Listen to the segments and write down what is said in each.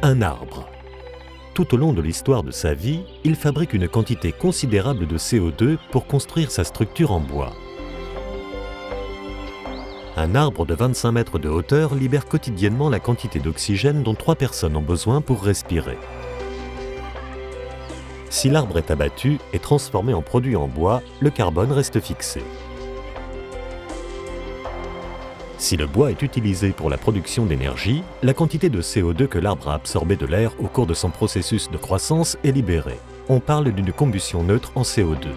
Un arbre. Tout au long de l'histoire de sa vie, il fabrique une quantité considérable de CO2 pour construire sa structure en bois. Un arbre de 25 mètres de hauteur libère quotidiennement la quantité d'oxygène dont 3 personnes ont besoin pour respirer. Si l'arbre est abattu et transformé en produit en bois, le carbone reste fixé. Si le bois est utilisé pour la production d'énergie, la quantité de CO2 que l'arbre a absorbé de l'air au cours de son processus de croissance est libérée. On parle d'une combustion neutre en CO2.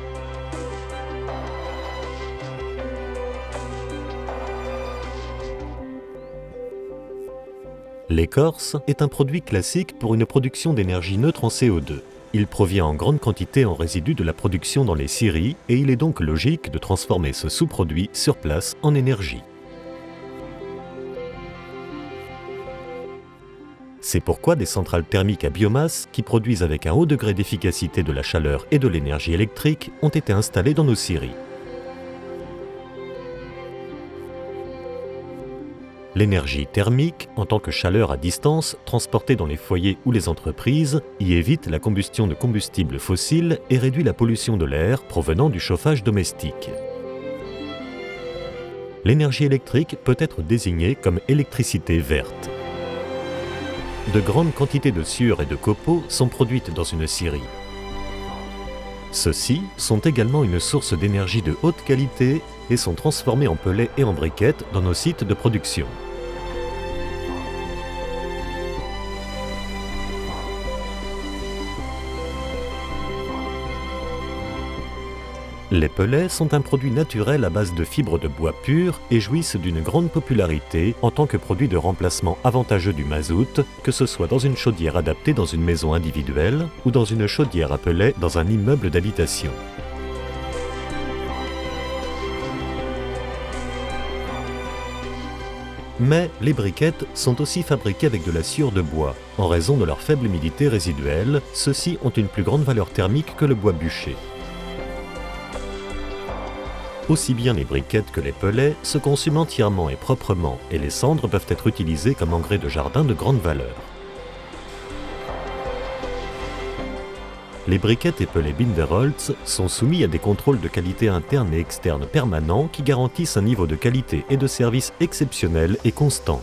L'écorce est un produit classique pour une production d'énergie neutre en CO2. Il provient en grande quantité en résidus de la production dans les scieries et il est donc logique de transformer ce sous-produit sur place en énergie. C'est pourquoi des centrales thermiques à biomasse, qui produisent avec un haut degré d'efficacité de la chaleur et de l'énergie électrique, ont été installées dans nos scieries. L'énergie thermique, en tant que chaleur à distance, transportée dans les foyers ou les entreprises, y évite la combustion de combustibles fossiles et réduit la pollution de l'air provenant du chauffage domestique. L'énergie électrique peut être désignée comme électricité verte. De grandes quantités de sciure et de copeaux sont produites dans une scierie. Ceux-ci sont également une source d'énergie de haute qualité et sont transformés en pellets et en briquettes dans nos sites de production. Les pellets sont un produit naturel à base de fibres de bois pur et jouissent d'une grande popularité en tant que produit de remplacement avantageux du mazout, que ce soit dans une chaudière adaptée dans une maison individuelle ou dans une chaudière à pellets dans un immeuble d'habitation. Mais les briquettes sont aussi fabriquées avec de la sciure de bois. En raison de leur faible humidité résiduelle, ceux-ci ont une plus grande valeur thermique que le bois bûché. Aussi bien les briquettes que les pellets se consument entièrement et proprement, et les cendres peuvent être utilisées comme engrais de jardin de grande valeur. Les briquettes et pellets Binderholz sont soumis à des contrôles de qualité interne et externe permanents qui garantissent un niveau de qualité et de service exceptionnel et constant.